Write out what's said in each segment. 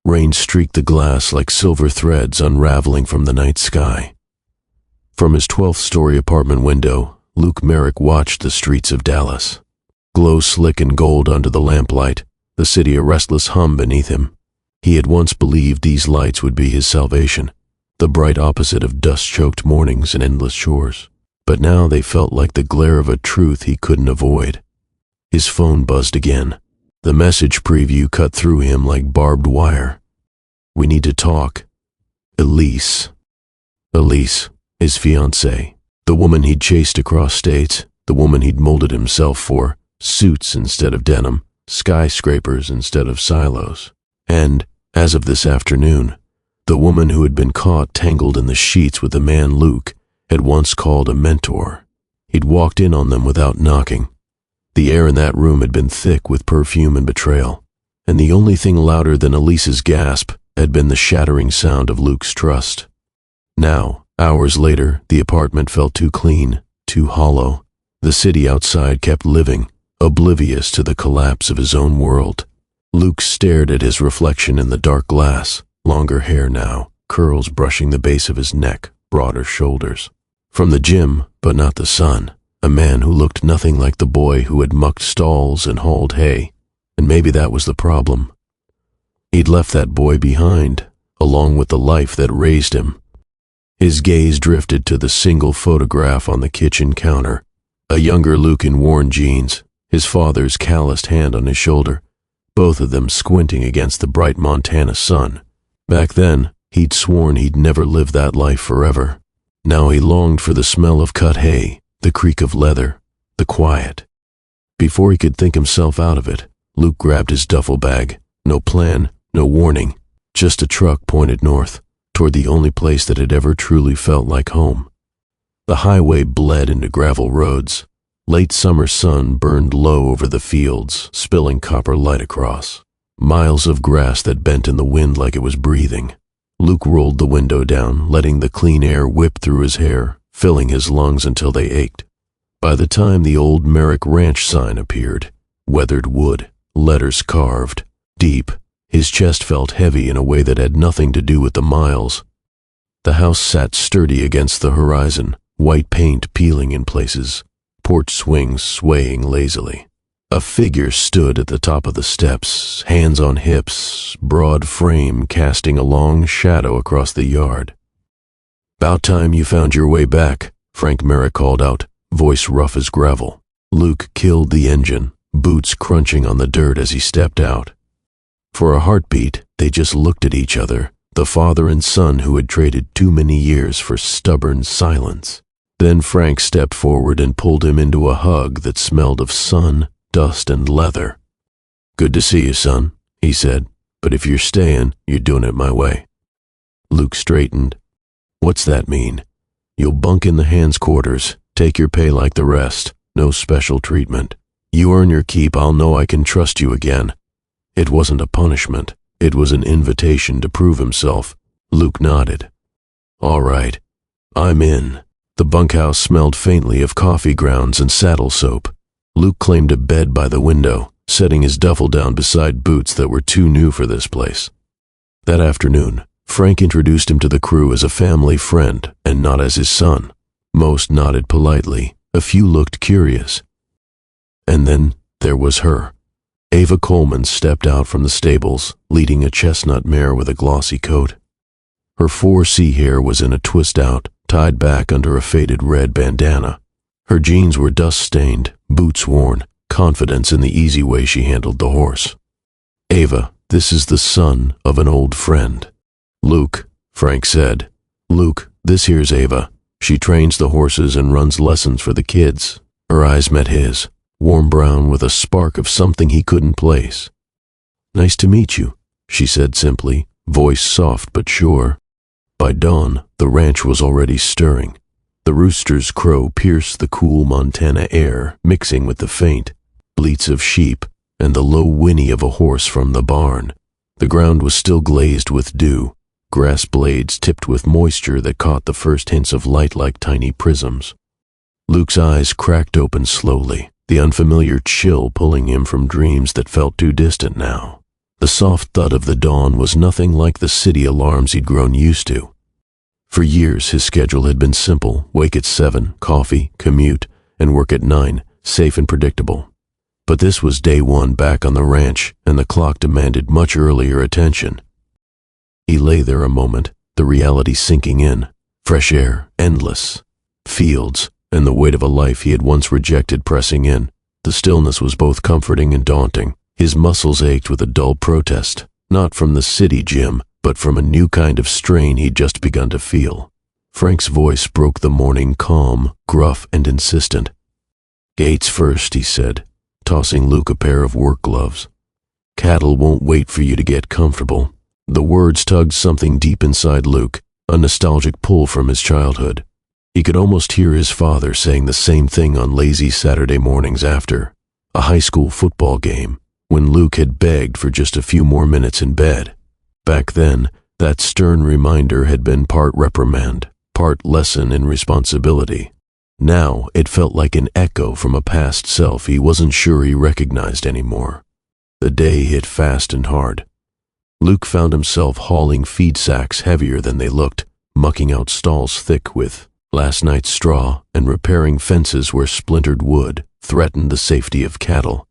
Rain streaked the glass like silver threads unraveling from the night sky. From his 12th-story apartment window, Luke Merrick watched the streets of Dallas. Glow slick and gold under the lamplight, the city a restless hum beneath him. He had once believed these lights would be his salvation, the bright opposite of dust-choked mornings and endless chores. But now they felt like the glare of a truth he couldn't avoid. His phone buzzed again. The message preview cut through him like barbed wire. "We need to talk." Elise. Elise, his fiancée. The woman he'd chased across states, the woman he'd molded himself for, suits instead of denim, skyscrapers instead of silos. And, as of this afternoon, the woman who had been caught tangled in the sheets with the man Luke had once called a mentor. He'd walked in on them without knocking. The air in that room had been thick with perfume and betrayal, and the only thing louder than Elise's gasp had been the shattering sound of Luke's trust. Now, hours later, the apartment felt too clean, too hollow. The city outside kept living, oblivious to the collapse of his own world. Luke stared at his reflection in the dark glass, longer hair now, curls brushing the base of his neck, broader shoulders. From the gym, but not the sun, a man who looked nothing like the boy who had mucked stalls and hauled hay, and maybe that was the problem. He'd left that boy behind, along with the life that raised him. His gaze drifted to the single photograph on the kitchen counter, a younger Luke in worn jeans, his father's calloused hand on his shoulder, both of them squinting against the bright Montana sun. Back then, he'd sworn he'd never live that life forever. Now he longed for the smell of cut hay, the creak of leather, the quiet. Before he could think himself out of it, Luke grabbed his duffel bag. No plan, no warning, just a truck pointed north, toward the only place that had ever truly felt like home. The highway bled into gravel roads. Late summer sun burned low over the fields, spilling copper light across. Miles of grass that bent in the wind like it was breathing. Luke rolled the window down, letting the clean air whip through his hair, filling his lungs until they ached. By the time the old Merrick Ranch sign appeared, weathered wood, letters carved, deep, his chest felt heavy in a way that had nothing to do with the miles. The house sat sturdy against the horizon, white paint peeling in places, porch swings swaying lazily. A figure stood at the top of the steps, hands on hips, broad frame casting a long shadow across the yard. "About time you found your way back," Frank Merrick called out, voice rough as gravel. Luke killed the engine, boots crunching on the dirt as he stepped out. For a heartbeat, they just looked at each other, the father and son who had traded too many years for stubborn silence. Then Frank stepped forward and pulled him into a hug that smelled of sun, dust, and leather. "Good to see you, son," he said, "but if you're staying, you're doing it my way." Luke straightened. "What's that mean?" "You'll bunk in the hands' quarters, take your pay like the rest, no special treatment. You earn your keep, I'll know I can trust you again." It wasn't a punishment, it was an invitation to prove himself. Luke nodded. "All right, I'm in." The bunkhouse smelled faintly of coffee grounds and saddle soap. Luke claimed a bed by the window, setting his duffel down beside boots that were too new for this place. That afternoon, Frank introduced him to the crew as a family friend and not as his son. Most nodded politely, a few looked curious. And then there was her. Ava Coleman stepped out from the stables, leading a chestnut mare with a glossy coat. Her 4C hair was in a twist out, tied back under a faded red bandana. Her jeans were dust-stained, boots worn, confidence in the easy way she handled the horse. "Ava, this is the son of an old friend." "Luke," Frank said. "Luke, this here's Ava. She trains the horses and runs lessons for the kids." Her eyes met his, warm brown with a spark of something he couldn't place. "Nice to meet you," she said simply, voice soft but sure. By dawn, the ranch was already stirring. The rooster's crow pierced the cool Montana air, mixing with the faint bleats of sheep and the low whinny of a horse from the barn. The ground was still glazed with dew, grass blades tipped with moisture that caught the first hints of light like tiny prisms. Luke's eyes cracked open slowly, the unfamiliar chill pulling him from dreams that felt too distant now. The soft thud of the dawn was nothing like the city alarms he'd grown used to. For years, his schedule had been simple: wake at 7, coffee, commute, and work at 9, safe and predictable. But this was day one back on the ranch, and the clock demanded much earlier attention. He lay there a moment, the reality sinking in. Fresh air, endless. Fields, and the weight of a life he had once rejected pressing in. The stillness was both comforting and daunting. His muscles ached with a dull protest, not from the city gym, but from a new kind of strain he'd just begun to feel. Frank's voice broke the morning calm, gruff and insistent. "Gates first," he said, tossing Luke a pair of work gloves. "Cattle won't wait for you to get comfortable." The words tugged something deep inside Luke, a nostalgic pull from his childhood. He could almost hear his father saying the same thing on lazy Saturday mornings after a high school football game, when Luke had begged for just a few more minutes in bed. Back then, that stern reminder had been part reprimand, part lesson in responsibility. Now it felt like an echo from a past self he wasn't sure he recognized anymore. The day hit fast and hard. Luke found himself hauling feed sacks heavier than they looked, mucking out stalls thick with last night's straw, and repairing fences where splintered wood threatened the safety of cattle.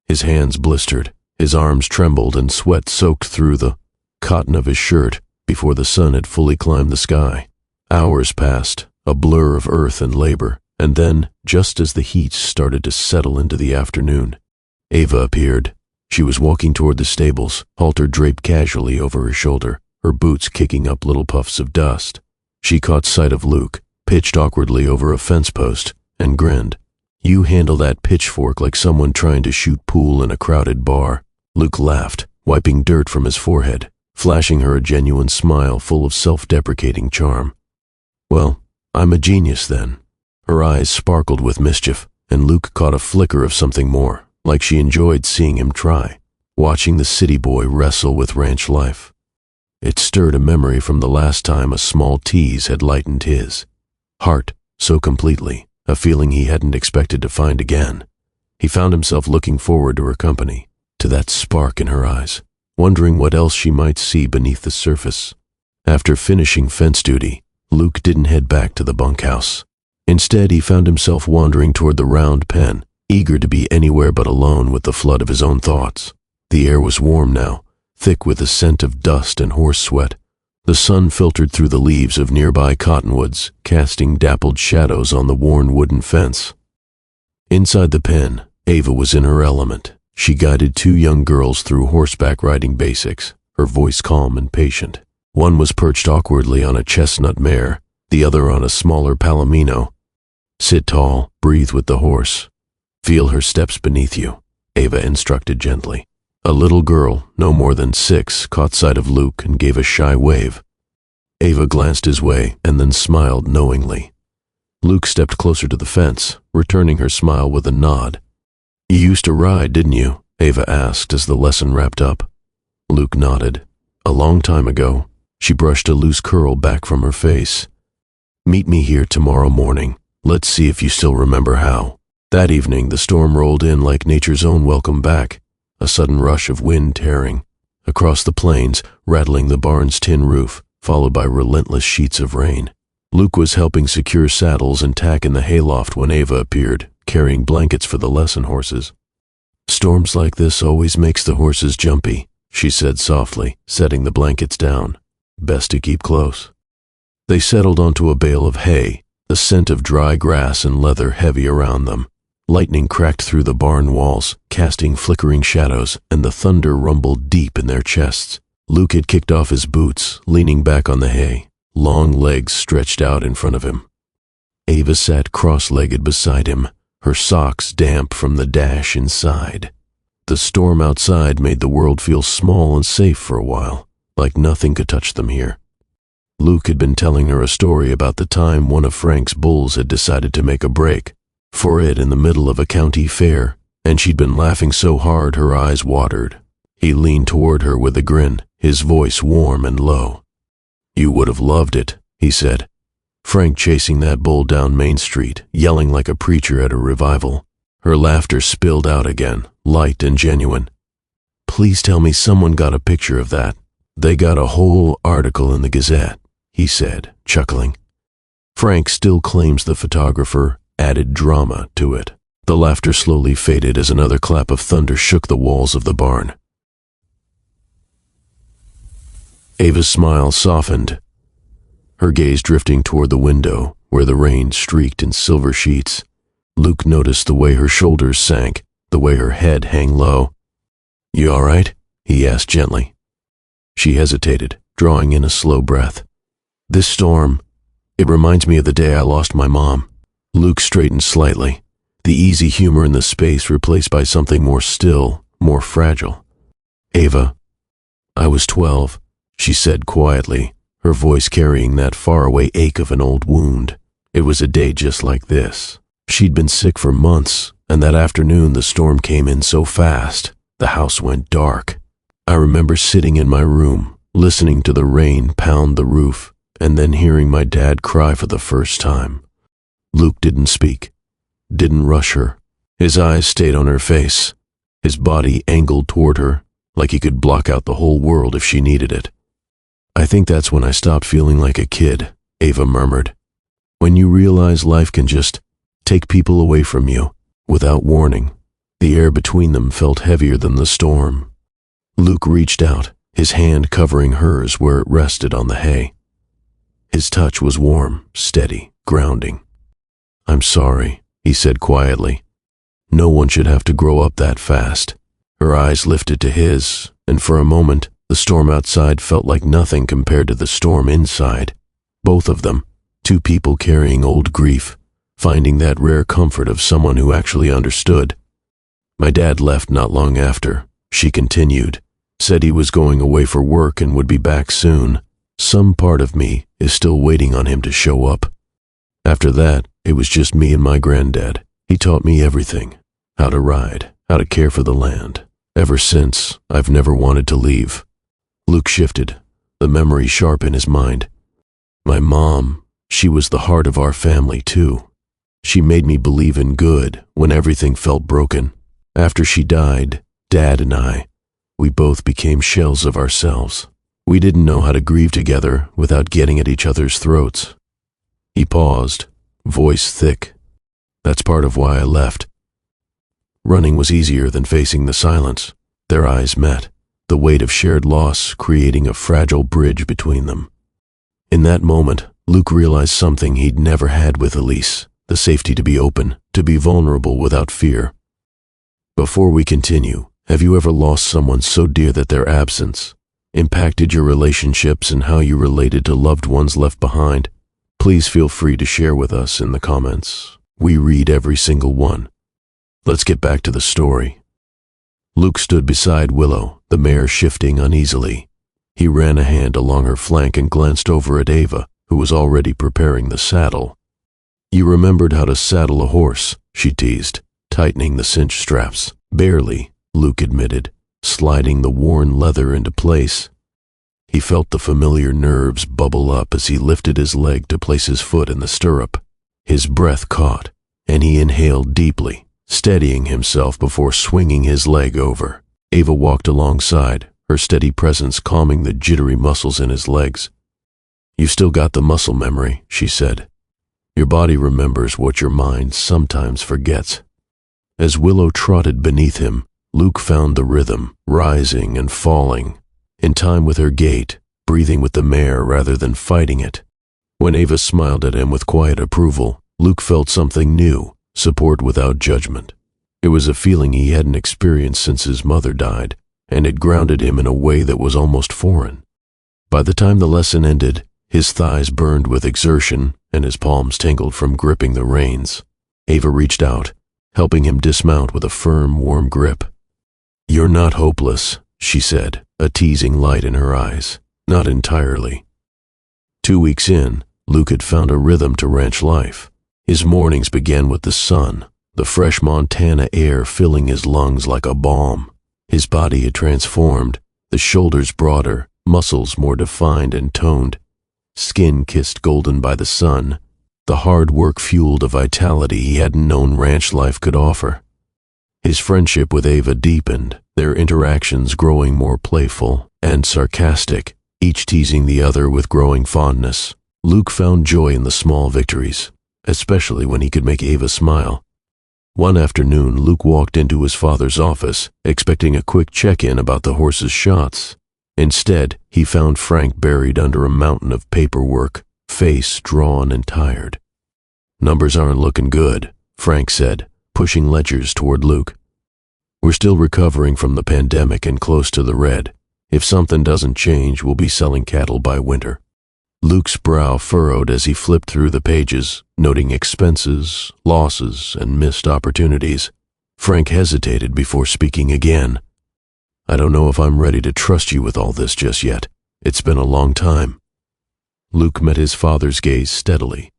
His hands blistered, his arms trembled, and sweat soaked through the cotton of his shirt before the sun had fully climbed the sky. Hours passed, a blur of earth and labor, and then, just as the heat started to settle into the afternoon, Ava appeared. She was walking toward the stables, halter draped casually over her shoulder, her boots kicking up little puffs of dust. She caught sight of Luke, pitched awkwardly over a fence post, and grinned. "You handle that pitchfork like someone trying to shoot pool in a crowded bar." Luke laughed, wiping dirt from his forehead, flashing her a genuine smile full of self-deprecating charm. "Well, I'm a genius then." Her eyes sparkled with mischief, and Luke caught a flicker of something more, like she enjoyed seeing him try, watching the city boy wrestle with ranch life. It stirred a memory from the last time a small tease had lightened his heart so completely, a feeling he hadn't expected to find again. He found himself looking forward to her company, to that spark in her eyes, wondering what else she might see beneath the surface. After finishing fence duty, Luke didn't head back to the bunkhouse. Instead, he found himself wandering toward the round pen, eager to be anywhere but alone with the flood of his own thoughts. The air was warm now, thick with the scent of dust and horse sweat. The sun filtered through the leaves of nearby cottonwoods, casting dappled shadows on the worn wooden fence. Inside the pen, Ava was in her element. She guided two young girls through horseback riding basics, her voice calm and patient. One was perched awkwardly on a chestnut mare, the other on a smaller palomino. "Sit tall, breathe with the horse. Feel her steps beneath you," Ava instructed gently. A little girl, no more than 6, caught sight of Luke and gave a shy wave. Ava glanced his way and then smiled knowingly. Luke stepped closer to the fence, returning her smile with a nod. "You used to ride, didn't you?" Ava asked as the lesson wrapped up. Luke nodded. "A long time ago." She brushed a loose curl back from her face. "Meet me here tomorrow morning. Let's see if you still remember how." That evening, the storm rolled in like nature's own welcome back, a sudden rush of wind tearing across the plains, rattling the barn's tin roof, followed by relentless sheets of rain. Luke was helping secure saddles and tack in the hayloft when Ava appeared, carrying blankets for the lesson horses. "Storms like this always makes the horses jumpy," she said softly, setting the blankets down. "Best to keep close." They settled onto a bale of hay, the scent of dry grass and leather heavy around them. Lightning cracked through the barn walls, casting flickering shadows, and the thunder rumbled deep in their chests. Luke had kicked off his boots, leaning back on the hay, long legs stretched out in front of him. Ava sat cross-legged beside him, her socks damp from the dash inside. The storm outside made the world feel small and safe for a while, like nothing could touch them here. Luke had been telling her a story about the time one of Frank's bulls had decided to make a break for it in the middle of a county fair, and she'd been laughing so hard her eyes watered. He leaned toward her with a grin, his voice warm and low. "You would have loved it," he said. Frank chasing that bull down Main Street, yelling like a preacher at a revival. Her laughter spilled out again, light and genuine. Please tell me someone got a picture of that. They got a whole article in the Gazette, he said, chuckling. Frank still claims the photographer added drama to it. The laughter slowly faded as another clap of thunder shook the walls of the barn. Ava's smile softened, her gaze drifting toward the window where the rain streaked in silver sheets. Luke noticed the way her shoulders sank, the way her head hung low. "You all right?" he asked gently. She hesitated, drawing in a slow breath. "This storm, it reminds me of the day I lost my mom." Luke straightened slightly, the easy humor in the space replaced by something more still, more fragile. "Ava, I was 12, she said quietly, her voice carrying that faraway ache of an old wound. It was a day just like this. She'd been sick for months, and that afternoon the storm came in so fast, the house went dark. I remember sitting in my room, listening to the rain pound the roof, and then hearing my dad cry for the first time." Luke didn't speak, didn't rush her. His eyes stayed on her face, his body angled toward her, like he could block out the whole world if she needed it. "I think that's when I stopped feeling like a kid," Ava murmured. "When you realize life can just take people away from you, without warning." The air between them felt heavier than the storm. Luke reached out, his hand covering hers where it rested on the hay. His touch was warm, steady, grounding. "I'm sorry," he said quietly. "No one should have to grow up that fast." Her eyes lifted to his, and for a moment, the storm outside felt like nothing compared to the storm inside. Both of them, two people carrying old grief, finding that rare comfort of someone who actually understood. "My dad left not long after," she continued, "said he was going away for work and would be back soon. Some part of me is still waiting on him to show up. After that, it was just me and my granddad. He taught me everything, how to ride, how to care for the land. Ever since, I've never wanted to leave." Luke shifted, the memory sharp in his mind. "My mom, she was the heart of our family too. She made me believe in good when everything felt broken. After she died, Dad and we both became shells of ourselves. We didn't know how to grieve together without getting at each other's throats." He paused, voice thick. "That's part of why I left." Running was easier than facing the silence. Their eyes met, the weight of shared loss creating a fragile bridge between them. In that moment, Luke realized something he'd never had with Elise, the safety to be open, to be vulnerable without fear. "Before we continue, have you ever lost someone so dear that their absence impacted your relationships and how you related to loved ones left behind? Please feel free to share with us in the comments. We read every single one. Let's get back to the story." Luke stood beside Willow, the mare shifting uneasily. He ran a hand along her flank and glanced over at Ava, who was already preparing the saddle. "You remembered how to saddle a horse," she teased, tightening the cinch straps. "Barely," Luke admitted, sliding the worn leather into place. He felt the familiar nerves bubble up as he lifted his leg to place his foot in the stirrup. His breath caught, and he inhaled deeply, steadying himself before swinging his leg over. Ava walked alongside, her steady presence calming the jittery muscles in his legs. "You've still got the muscle memory," she said. "Your body remembers what your mind sometimes forgets." As Willow trotted beneath him, Luke found the rhythm, rising and falling, in time with her gait, breathing with the mare rather than fighting it. When Ava smiled at him with quiet approval, Luke felt something new, support without judgment. It was a feeling he hadn't experienced since his mother died, and it grounded him in a way that was almost foreign. By the time the lesson ended, his thighs burned with exertion and his palms tingled from gripping the reins. Ava reached out, helping him dismount with a firm, warm grip. "You're not hopeless," she said, a teasing light in her eyes. "Not entirely." 2 weeks in, Luke had found a rhythm to ranch life. His mornings began with the sun, the fresh Montana air filling his lungs like a balm. His body had transformed, the shoulders broader, muscles more defined and toned, skin kissed golden by the sun. The hard work fueled a vitality he hadn't known ranch life could offer. His friendship with Ava deepened, their interactions growing more playful and sarcastic, each teasing the other with growing fondness. Luke found joy in the small victories, especially when he could make Ava smile. One afternoon, Luke walked into his father's office, expecting a quick check-in about the horse's shots. Instead, he found Frank buried under a mountain of paperwork, face drawn and tired. "Numbers aren't looking good," Frank said, pushing ledgers toward Luke. "We're still recovering from the pandemic and close to the red. If something doesn't change, we'll be selling cattle by winter." Luke's brow furrowed as he flipped through the pages, noting expenses, losses, and missed opportunities. Frank hesitated before speaking again. "I don't know if I'm ready to trust you with all this just yet. It's been a long time." Luke met his father's gaze steadily.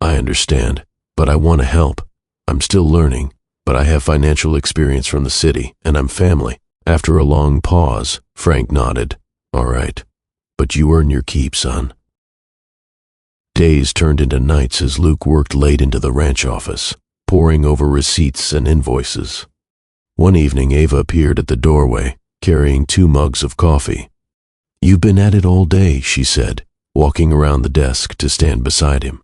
"I understand, but I want to help. I'm still learning, but I have financial experience from the city, and I'm family." After a long pause, Frank nodded. "All right, but you earn your keep, son." Days turned into nights as Luke worked late into the ranch office, poring over receipts and invoices. One evening, Ava appeared at the doorway, carrying 2 mugs of coffee. "You've been at it all day," she said, walking around the desk to stand beside him.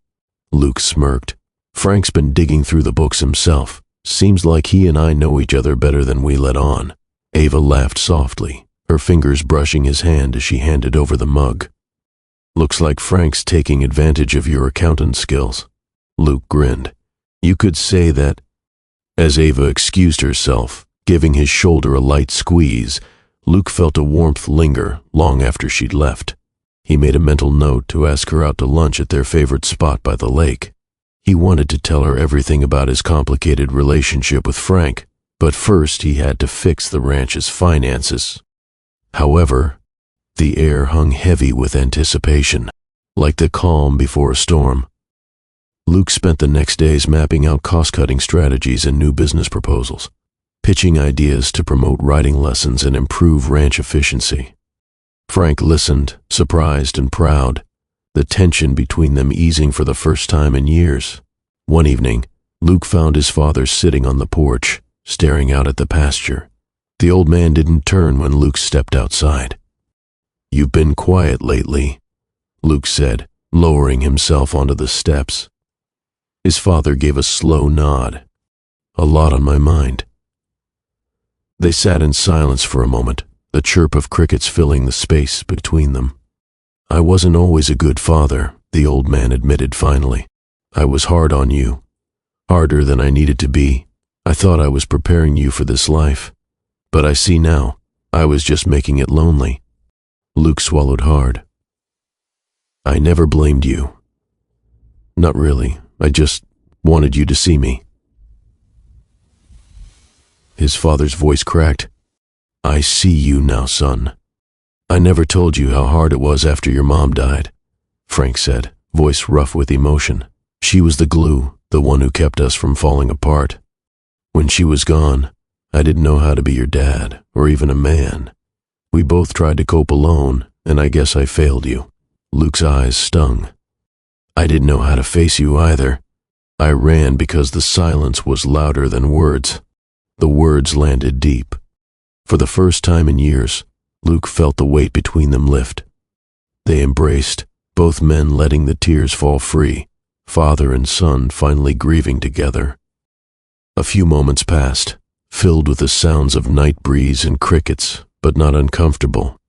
Luke smirked. "Frank's been digging through the books himself. Seems like he and I know each other better than we let on." Ava laughed softly, her fingers brushing his hand as she handed over the mug. "Looks like Frank's taking advantage of your accountant skills." Luke grinned. "You could say that." As Ava excused herself, giving his shoulder a light squeeze, Luke felt a warmth linger long after she'd left. He made a mental note to ask her out to lunch at their favorite spot by the lake. He wanted to tell her everything about his complicated relationship with Frank, but first he had to fix the ranch's finances. However, the air hung heavy with anticipation, like the calm before a storm. Luke spent the next days mapping out cost-cutting strategies and new business proposals, pitching ideas to promote riding lessons and improve ranch efficiency. Frank listened, surprised and proud, the tension between them easing for the first time in years. One evening, Luke found his father sitting on the porch, staring out at the pasture. The old man didn't turn when Luke stepped outside. "You've been quiet lately," Luke said, lowering himself onto the steps. His father gave a slow nod. "A lot on my mind." They sat in silence for a moment, the chirp of crickets filling the space between them. "I wasn't always a good father," the old man admitted finally. "I was hard on you, harder than I needed to be. I thought I was preparing you for this life, but I see now, I was just making it lonely." Luke swallowed hard. "I never blamed you. Not really, I just wanted you to see me." His father's voice cracked. "I see you now, son. I never told you how hard it was after your mom died," Frank said, voice rough with emotion. "She was the glue, the one who kept us from falling apart. When she was gone, I didn't know how to be your dad, or even a man. We both tried to cope alone, and I guess I failed you." Luke's eyes stung. "I didn't know how to face you either. I ran because the silence was louder than words." The words landed deep. For the first time in years, Luke felt the weight between them lift. They embraced, both men letting the tears fall free, father and son finally grieving together. A few moments passed, filled with the sounds of night breeze and crickets, but not uncomfortable.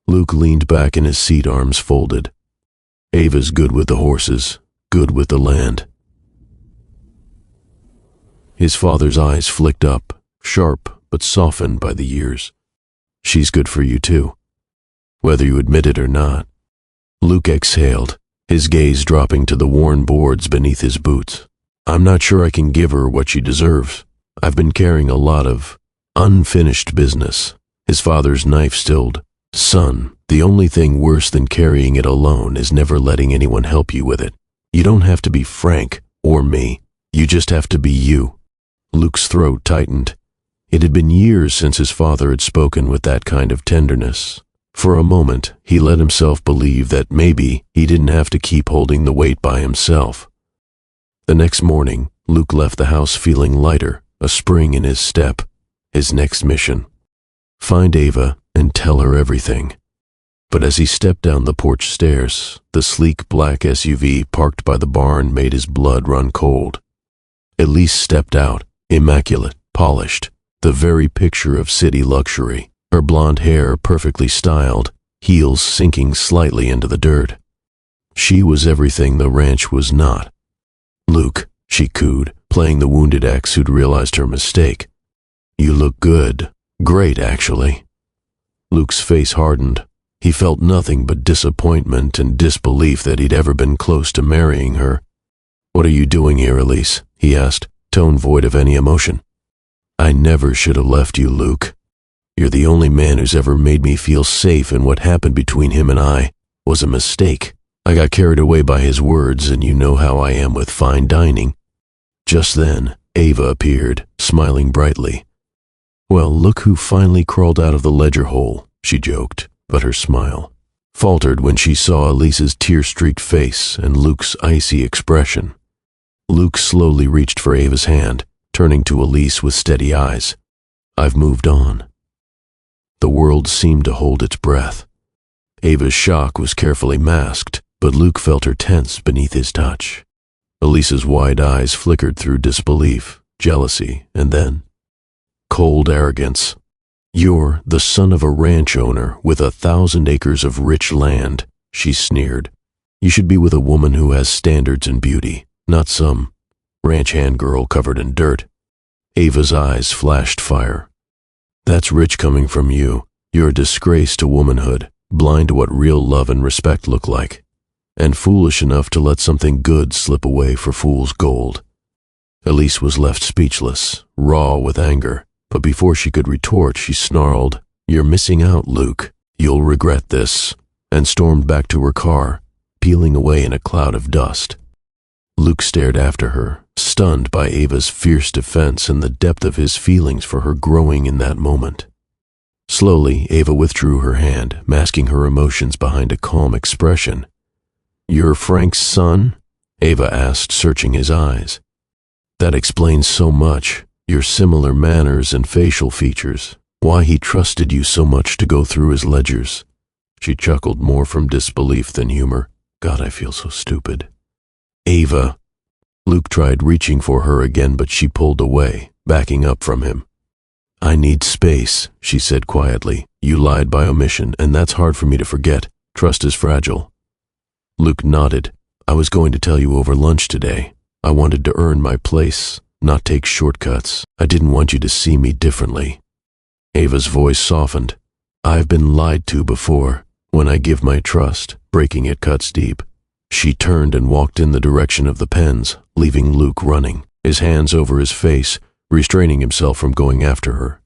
Luke leaned back in his seat, arms folded. "Ava's good with the horses, good with the land." His father's eyes flicked up, sharp but softened by the years. "She's good for you too, whether you admit it or not." Luke exhaled, his gaze dropping to the worn boards beneath his boots. "I'm not sure I can give her what she deserves. I've been carrying a lot of unfinished business." His father's knife stilled. "Son, the only thing worse than carrying it alone is never letting anyone help you with it. You don't have to be Frank or me. You just have to be you." Luke's throat tightened. It had been years since his father had spoken with that kind of tenderness. For a moment, he let himself believe that maybe he didn't have to keep holding the weight by himself. The next morning, Luke left the house feeling lighter, a spring in his step. His next mission, Find Ava and tell her everything. But as he stepped down the porch stairs, the sleek black SUV parked by the barn made his blood run cold. Elise stepped out, immaculate, polished, the very picture of city luxury, her blonde hair perfectly styled, heels sinking slightly into the dirt. She was everything the ranch was not. "Luke," she cooed, playing the wounded ex who'd realized her mistake. "You look good. Great, actually." Luke's face hardened. He felt nothing but disappointment and disbelief that he'd ever been close to marrying her. "What are you doing here, Elise?" he asked, tone void of any emotion. "I never should have left you, Luke. You're the only man who's ever made me feel safe, and what happened between him and I was a mistake. I got carried away by his words, and you know how I am with fine dining." Just then, Ava appeared, smiling brightly. "Well, look who finally crawled out of the ledger hole," she joked, but her smile faltered when she saw Elise's tear-streaked face and Luke's icy expression. Luke slowly reached for Ava's hand, turning to Elise with steady eyes. "I've moved on." The world seemed to hold its breath. Ava's shock was carefully masked, but Luke felt her tense beneath his touch. Elise's wide eyes flickered through disbelief, jealousy, and then cold arrogance. "You're the son of a ranch owner with 1,000 acres of rich land," she sneered. "You should be with a woman who has standards and beauty, not some ranch hand girl covered in dirt." Ava's eyes flashed fire. "That's rich coming from you. You're a disgrace to womanhood, blind to what real love and respect look like, and foolish enough to let something good slip away for fool's gold." Elise was left speechless, raw with anger. But before she could retort, she snarled, "You're missing out, Luke. You'll regret this," and stormed back to her car, peeling away in a cloud of dust. Luke stared after her, stunned by Ava's fierce defense and the depth of his feelings for her growing in that moment. Slowly, Ava withdrew her hand, masking her emotions behind a calm expression. "You're Frank's son?" Ava asked, searching his eyes. "That explains so much. Your similar manners and facial features, why he trusted you so much to go through his ledgers." She chuckled more from disbelief than humor. "God, I feel so stupid." "Ava." Luke tried reaching for her again, but she pulled away, backing up from him. "I need space," she said quietly. "You lied by omission, and that's hard for me to forget. Trust is fragile." Luke nodded. "I was going to tell you over lunch today. I wanted to earn my place, not take shortcuts. I didn't want you to see me differently." Ava's voice softened. "I've been lied to before. When I give my trust, breaking it cuts deep." She turned and walked in the direction of the pens, leaving Luke running, his hands over his face, restraining himself from going after her.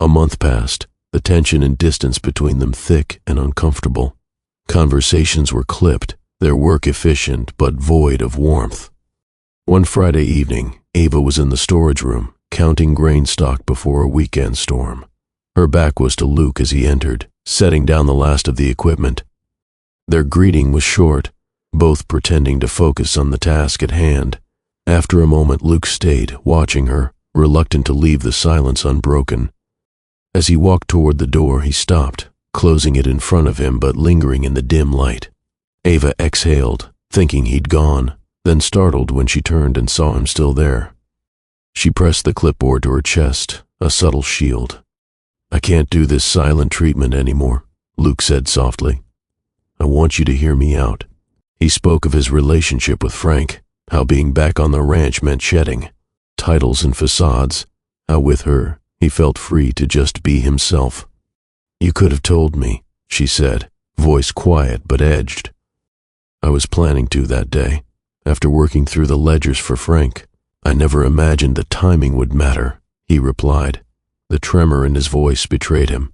A month passed, the tension and distance between them thick and uncomfortable. Conversations were clipped, their work efficient but void of warmth. One Friday evening, Ava was in the storage room, counting grain stock before a weekend storm. Her back was to Luke as he entered, setting down the last of the equipment. Their greeting was short, both pretending to focus on the task at hand. After a moment, Luke stayed, watching her, reluctant to leave the silence unbroken. As he walked toward the door, he stopped, closing it in front of him but lingering in the dim light. Ava exhaled, thinking he'd gone, then startled when she turned and saw him still there. She pressed the clipboard to her chest, a subtle shield. "I can't do this silent treatment anymore," Luke said softly. "I want you to hear me out." He spoke of his relationship with Frank, how being back on the ranch meant shedding titles and facades, how with her he felt free to just be himself. "You could have told me," she said, voice quiet but edged. "I was planning to that day. After working through the ledgers for Frank, I never imagined the timing would matter," he replied. The tremor in his voice betrayed him.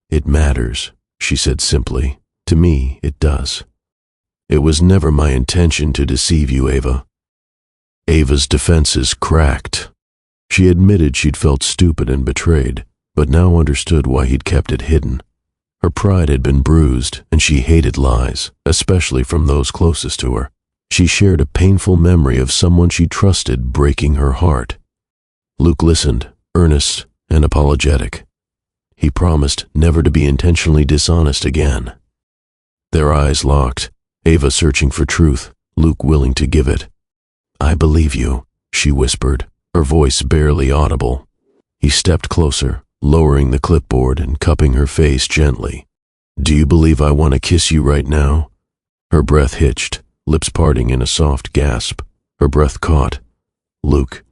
"It matters," she said simply. "To me, it does. It was never my intention to deceive you, Ava." Ava's defenses cracked. She admitted she'd felt stupid and betrayed, but now understood why he'd kept it hidden. Her pride had been bruised, and she hated lies, especially from those closest to her. She shared a painful memory of someone she trusted breaking her heart. Luke listened, earnest and apologetic. He promised never to be intentionally dishonest again. Their eyes locked, Ava searching for truth, Luke willing to give it. "I believe you," she whispered, her voice barely audible. He stepped closer, lowering the clipboard and cupping her face gently. "Do you believe I want to kiss you right now?" Her breath hitched, lips parting in a soft gasp. Her breath caught. "Luke."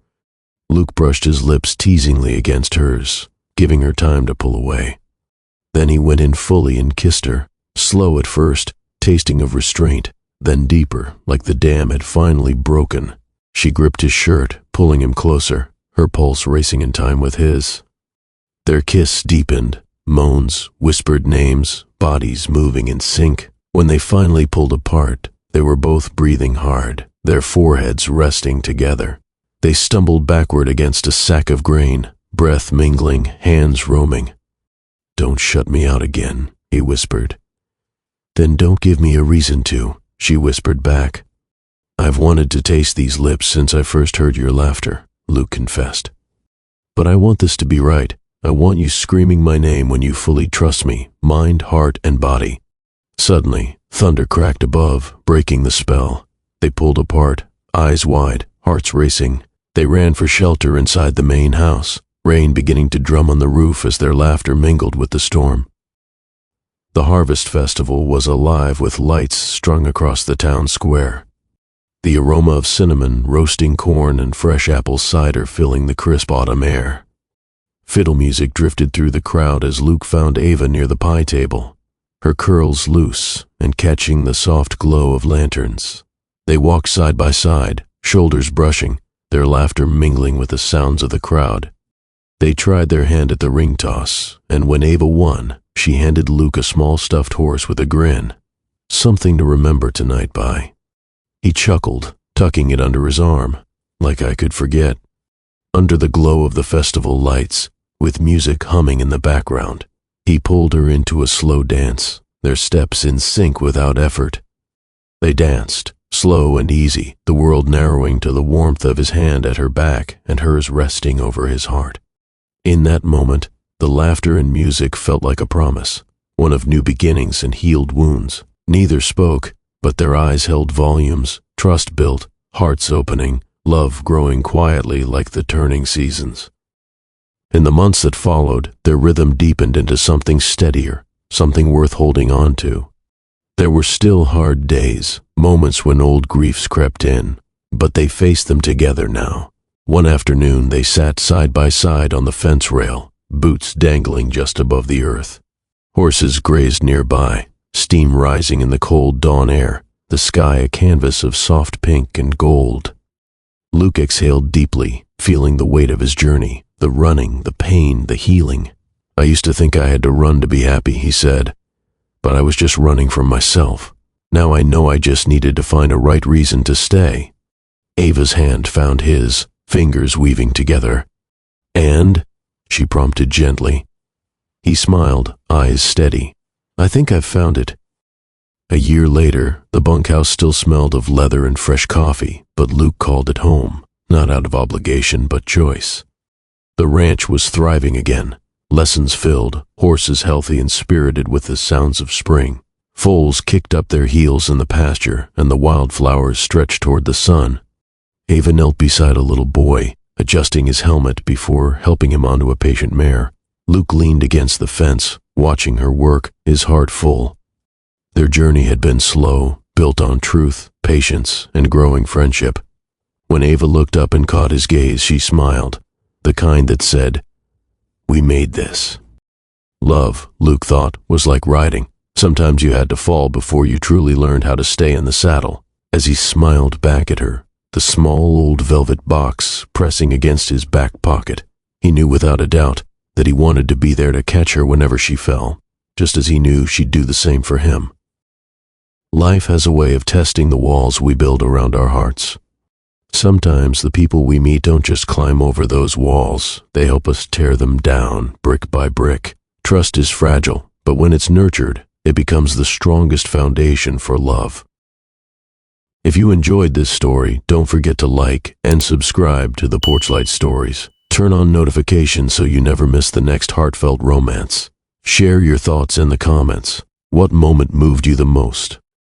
Luke brushed his lips teasingly against hers, giving her time to pull away. Then he went in fully and kissed her, slow at first, tasting of restraint, then deeper, like the dam had finally broken. She gripped his shirt, pulling him closer, her pulse racing in time with his. Their kiss deepened, moans, whispered names, bodies moving in sync. When they finally pulled apart, they were both breathing hard, their foreheads resting together. They stumbled backward against a sack of grain, breath mingling, hands roaming. "Don't shut me out again," he whispered. "Then don't give me a reason to," she whispered back. "I've wanted to taste these lips since I first heard your laughter," Luke confessed. "But I want this to be right. I want you screaming my name when you fully trust me, mind, heart, and body." Suddenly, thunder cracked above, breaking the spell. They pulled apart, eyes wide, hearts racing. They ran for shelter inside the main house, rain beginning to drum on the roof as their laughter mingled with the storm. The Harvest Festival was alive with lights strung across the town square. The aroma of cinnamon, roasting corn, and fresh apple cider filling the crisp autumn air. Fiddle music drifted through the crowd as Luke found Ava near the pie table, her curls loose and catching the soft glow of lanterns. They walked side by side, shoulders brushing, their laughter mingling with the sounds of the crowd. They tried their hand at the ring toss, and when Ava won, she handed Luke a small stuffed horse with a grin. "Something to remember tonight by." He chuckled, tucking it under his arm, like I could forget. Under the glow of the festival lights, with music humming in the background, he pulled her into a slow dance, their steps in sync without effort. They danced, slow and easy, the world narrowing to the warmth of his hand at her back and hers resting over his heart. In that moment, the laughter and music felt like a promise, one of new beginnings and healed wounds. Neither spoke, but their eyes held volumes, trust built, hearts opening, love growing quietly like the turning seasons. In the months that followed, their rhythm deepened into something steadier, something worth holding on to. There were still hard days, moments when old griefs crept in, but they faced them together now. One afternoon they sat side by side on the fence rail, boots dangling just above the earth. Horses grazed nearby, steam rising in the cold dawn air, the sky a canvas of soft pink and gold. Luke exhaled deeply, feeling the weight of his journey, the running, the pain, the healing. "I used to think I had to run to be happy," he said, "but I was just running from myself. Now I know I just needed to find a right reason to stay." Ava's hand found his, fingers weaving together. "And?" she prompted gently. He smiled, eyes steady. "I think I've found it." A year later, the bunkhouse still smelled of leather and fresh coffee, but Luke called it home, not out of obligation but choice. The ranch was thriving again, lessons filled, horses healthy and spirited with the sounds of spring. Foals kicked up their heels in the pasture, and the wildflowers stretched toward the sun. Ava knelt beside a little boy, adjusting his helmet before helping him onto a patient mare. Luke leaned against the fence, watching her work, his heart full. Their journey had been slow, built on truth, patience, and growing friendship. When Ava looked up and caught his gaze, she smiled, the kind that said, "We made this." Love, Luke thought, was like riding. Sometimes you had to fall before you truly learned how to stay in the saddle. As he smiled back at her, the small old velvet box pressing against his back pocket, he knew without a doubt that he wanted to be there to catch her whenever she fell, just as he knew she'd do the same for him. Life has a way of testing the walls we build around our hearts. Sometimes the people we meet don't just climb over those walls, they help us tear them down, brick by brick. Trust is fragile, but when it's nurtured, it becomes the strongest foundation for love. If you enjoyed this story, don't forget to like and subscribe to the Porchlight Stories. Turn on notifications so you never miss the next heartfelt romance. Share your thoughts in the comments. What moment moved you the most?